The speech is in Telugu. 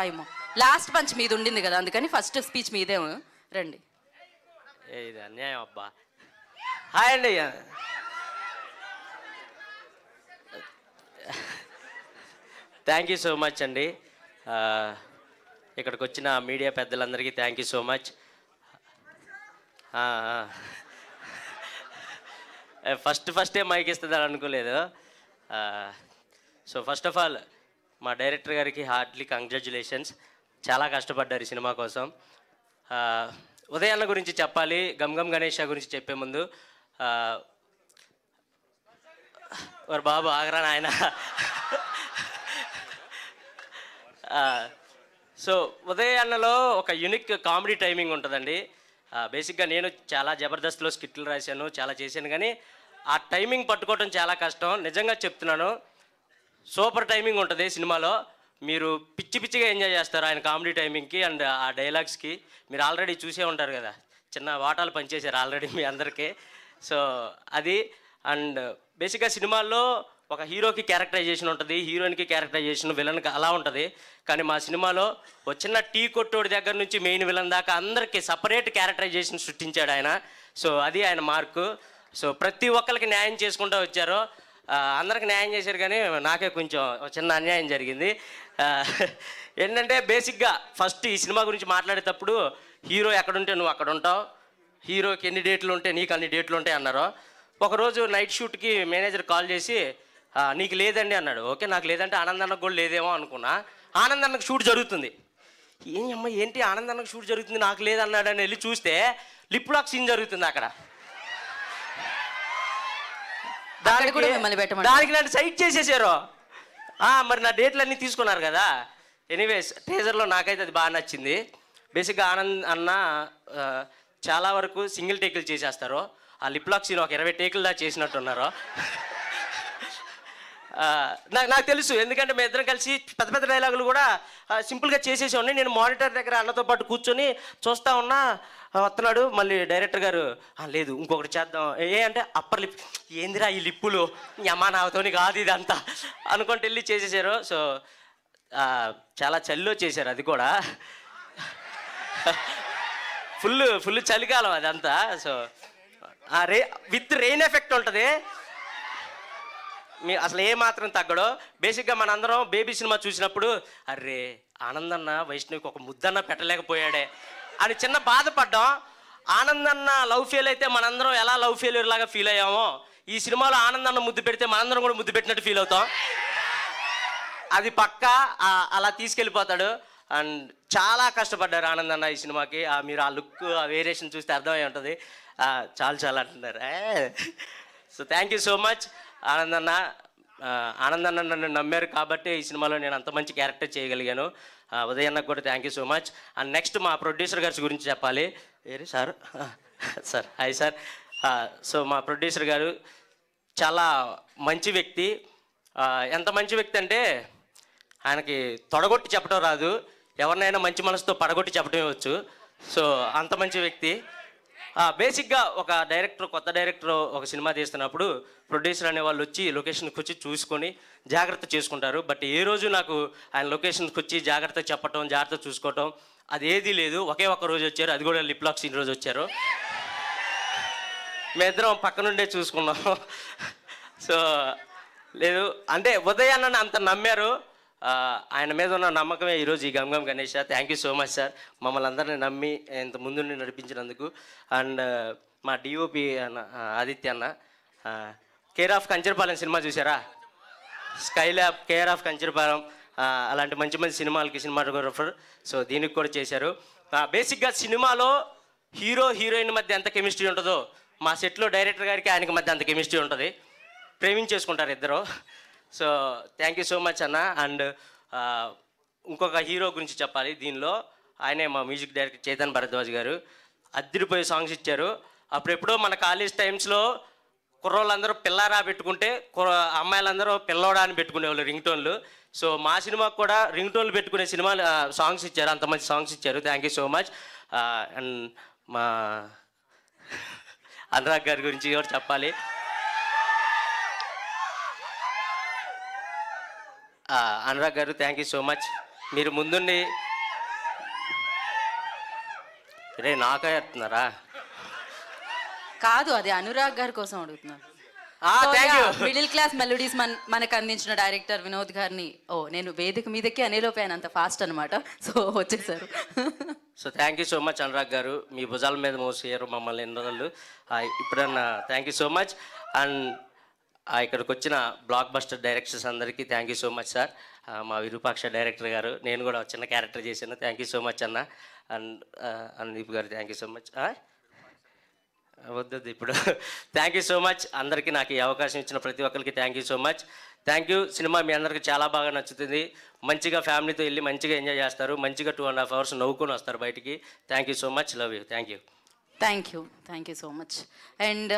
ఏమో లాస్ట్ పంచ్ మీద ఉండింది కదా, అందుకని ఫస్ట్ స్పీచ్ మీదేమో. రండి. ఇది అన్యాయం అబ్బా. హాయ్ అండి. థ్యాంక్ యూ సో మచ్ అండి. ఇక్కడికి వచ్చిన మీడియా పెద్దలందరికీ థ్యాంక్ యూ సో మచ్. ఫస్టే మైక్ ఇస్తుందని అనుకోలేదు. సో ఫస్ట్ ఆఫ్ ఆల్ మా డైరెక్టర్ గారికి హార్ట్లీ కంగ్రాచ్యులేషన్స్. చాలా కష్టపడ్డారు ఈ సినిమా కోసం. ఉదయన్న గురించి చెప్పాలి, గమ్ గణేష్ గురించి చెప్పే ముందు వారు బాబు ఆగరా ఆయన. సో ఉదయన్నలో ఒక యూనిక్ కామెడీ టైమింగ్ ఉంటుందండి. బేసిక్గా నేను చాలా జబర్దస్త్లో స్కిట్లు రాశాను, చాలా చేశాను, కానీ ఆ టైమింగ్ పట్టుకోవడం చాలా కష్టం. నిజంగా చెప్తున్నాను, సూపర్ టైమింగ్ ఉంటుంది సినిమాలో. మీరు పిచ్చి పిచ్చిగా ఎంజాయ్ చేస్తారు ఆయన కామెడీ టైమింగ్కి అండ్ ఆ డైలాగ్స్కి. మీరు ఆల్రెడీ చూసే ఉంటారు కదా, చిన్న వాటాలు పనిచేశారు ఆల్రెడీ మీ అందరికీ. సో అది అండ్ బేసిక్గా సినిమాల్లో ఒక హీరోకి క్యారెక్టరైజేషన్ ఉంటుంది, హీరోయిన్కి క్యారెక్టరైజేషన్, విలన్కి అలా ఉంటుంది. కానీ మా సినిమాలో ఒక చిన్న టీ కొట్టోడి దగ్గర నుంచి మెయిన్ విలన్ దాకా అందరికీ సపరేట్ క్యారెక్టరైజేషన్ సృష్టించాడు ఆయన. సో అది ఆయన మార్కు. సో ప్రతి ఒక్కరికి న్యాయం చేసుకుంటూ వచ్చారు. అందరికి న్యాయం చేశారు, కానీ నాకే కొంచెం చిన్న అన్యాయం జరిగింది. ఏంటంటే బేసిక్గా ఫస్ట్ ఈ సినిమా గురించి మాట్లాడేటప్పుడు హీరో ఎక్కడుంటే నువ్వు అక్కడ ఉంటావు, హీరోకి ఎన్ని డేట్లు ఉంటే నీకు అన్ని డేట్లు ఉంటాయి అన్నారు. ఒకరోజు నైట్ షూట్కి మేనేజర్ కాల్ చేసి నీకు లేదండి అన్నాడు. ఓకే, నాకు లేదంటే ఆనందన్నకు కూడా లేదేమో అనుకున్నా. ఆనందన్నకు షూట్ జరుగుతుంది. ఏంటి ఆనందన్నకు షూట్ జరుగుతుంది నాకు లేదన్నాడు అని వెళ్ళి చూస్తే లిప్ లాక్ సీన్ జరుగుతుంది అక్కడ. దానికి నన్ను సైట్ చేసేసారు. మరి నా డేట్లు అన్నీ తీసుకున్నారు కదా. ఎనీవేస్ టీజర్లో నాకైతే అది బాగా నచ్చింది. బేసిక్గా ఆనంద్ అన్న చాలా వరకు సింగిల్ టేకులు చేసేస్తారు. ఆ లిప్ లాక్ సీన్ ఒక 20 టేకులు దాకా చేసినట్టున్నారు. నాకు తెలుసు, ఎందుకంటే మేము ఇద్దరం కలిసి పెద్ద పెద్ద డైలాగులు కూడా సింపుల్గా చేసేసి ఉన్నాయి. నేను మానిటర్ దగ్గర అన్నతో పాటు కూర్చొని చూస్తూ ఉన్నా. వస్తున్నాడు మళ్ళీ డైరెక్టర్ గారు, లేదు ఇంకొకటి చేద్దాం అంటే అప్పర్ లిప్. ఏందిరా ఈ లిప్పులు, అమ్మా నాతోని కాదు ఇదంతా అనుకుంటూ వెళ్ళి చేసేసారు. సో చాలా చలిలో చేశారు, అది కూడా ఫుల్ చలికాలం అదంతా. సో విత్ రెయిన్ ఎఫెక్ట్ ఉంటుంది. మీ అసలు ఏమాత్రం తగ్గడో. బేసిక్గా మనందరం బేబీ సినిమా చూసినప్పుడు అరే ఆనందన్న వైష్ణవికి ఒక ముద్దన్న పెట్టలేకపోయాడే అని చిన్న బాధపడ్డాం. ఆనందన్న లవ్ ఫెయిల్ అయితే మనందరం ఎలా లవ్ ఫెయిల్యూర్ లాగా ఫీల్ అయ్యామో, ఈ సినిమాలో ఆనందన్న ముద్దు పెడితే మనందరం కూడా ముద్దు పెట్టినట్టు ఫీల్ అవుతాం. అది పక్కా అలా తీసుకెళ్ళిపోతాడు. అండ్ చాలా కష్టపడ్డారు ఆనందన్న ఈ సినిమాకి. మీరు ఆ లుక్, ఆ వేరియేషన్ చూస్తే అర్థమై ఉంటుంది. చాలా అంటున్నారు. So thank you so much ఆనందన్న. ఆనందన్న నన్ను నమ్మారు కాబట్టి ఈ సినిమాలో నేను అంత మంచి క్యారెక్టర్ చేయగలిగాను. ఉదయన్నకు కూడా thank you so much. And next మా ప్రొడ్యూసర్ గారి గురించి చెప్పాలి. Sir hi sir. సో మా ప్రొడ్యూసర్ గారు చాలా మంచి వ్యక్తి. ఎంత మంచి వ్యక్తి అంటే ఆయనకి తొడగొట్టి చెప్పడం రాదు, ఎవరినైనా మంచి మనసుతో పడగొట్టి చెప్పడమే వచ్చు. సో అంత మంచి వ్యక్తి. బేసిక్గా ఒక కొత్త డైరెక్టర్ ఒక సినిమా తీస్తున్నప్పుడు ప్రొడ్యూసర్ అనే వాళ్ళు వచ్చి లొకేషన్కి వచ్చి చూసుకొని జాగ్రత్త చేసుకుంటారు. బట్ ఏ రోజు నాకు ఆయన లొకేషన్కి వచ్చి జాగ్రత్త చెప్పటం, జాగ్రత్త చూసుకోవటం అది ఏదీ లేదు. ఒకే ఒక్క రోజు వచ్చారు, అది కూడా లిప్ లాక్ సీన్ రోజు వచ్చారు. మేమిద్దరం పక్క నుండే చూసుకున్నాం. సో లేదు అంటే ఉదయాన్న అంత నమ్మారు. ఆయన మీద ఉన్న నమ్మకమే ఈరోజు ఈ గమ్ Ganesh. Thank you so much sir, మమ్మల్ని అందరినీ నమ్మి ఇంత ముందు నడిపించినందుకు. అండ్ మా డిఓపి అన్న ఆదిత్య అన్న, కేర్ ఆఫ్ కంచరపాలెం సినిమా చూసారా, sky lab, care of Kancharapalem, అలాంటి మంచి మంచి సినిమాలకి సినిమాటోగ్రఫర్. సో దీనికి కూడా చేశారు. బేసిక్గా సినిమాలో హీరో హీరోయిన్ మధ్య ఎంత కెమిస్ట్రీ ఉంటుందో మా సెట్లో డైరెక్టర్ గారికి ఆయనకి మధ్య అంత కెమిస్ట్రీ ఉంటుంది. ప్రేమించేసుకుంటారు ఇద్దరు. So thank you so much అన్న. అండ్ ఇంకొక హీరో గురించి చెప్పాలి దీనిలో. ఆయనే మా మ్యూజిక్ డైరెక్టర్ చైతన్ భరద్వాజ్ గారు. అద్దరిపోయే సాంగ్స్ ఇచ్చారు. అప్పుడెప్పుడో మన కాలేజ్ టైమ్స్లో కుర్రోళ్ళందరూ పిల్లారా పెట్టుకుంటే అమ్మాయిలందరూ పిల్లోడా అని పెట్టుకునేవాళ్ళు రింగ్ టోన్లు. సో మా సినిమాకు కూడా రింగ్ టోన్లు పెట్టుకునే సినిమాలు సాంగ్స్ ఇచ్చారు, అంత మంచి సాంగ్స్ ఇచ్చారు. Thank you so much. And మా అనురాగ్ గారి గురించి కూడా చెప్పాలి. అనురాగ్ గారు థ్యాంక్ యూ సో మచ్. మీరు ముందుండి రే నాకే ఎత్తున్నారా? కాదు, అది అనురాగ్ గారి కోసం అడుగుతున్నాను. Thank you. Middle class melodies మనకు అందించిన డైరెక్టర్ వినోద్ గారిని నేను వేదిక మీదకి అనేలోపు ఆయన అంత ఫాస్ట్ అనమాట. సో వచ్చేసారు. So thank you so much Anurag గారు, మీ భుజాల మీద మోసారు మమ్మల్ని ఎన్ని రోజులు. ఇప్పుడన్నా thank you so much. And ఇక్కడికి వచ్చిన బ్లాక్ బస్టర్ డైరెక్టర్స్ అందరికీ thank you so much sir. మా విరూపాక్ష డైరెక్టర్ గారు, నేను కూడా చిన్న క్యారెక్టర్ చేశాను, థ్యాంక్ యూ సో మచ్ అన్న. అండ్ అనుదీప్ గారు థ్యాంక్ యూ సో మచ్. వద్దు ఇప్పుడు థ్యాంక్ యూ సో మచ్ అందరికీ, నాకు ఈ అవకాశం ఇచ్చిన ప్రతి ఒక్కరికి thank you so much. Thank you. Cinema మీ అందరికీ చాలా బాగా నచ్చుతుంది. మంచిగా ఫ్యామిలీతో వెళ్ళి మంచిగా ఎంజాయ్ చేస్తారు, మంచిగా 2.5 hours నవ్వుకొని వస్తారు బయటికి. Thank you so much, love you. Thank you. Thank you so much. And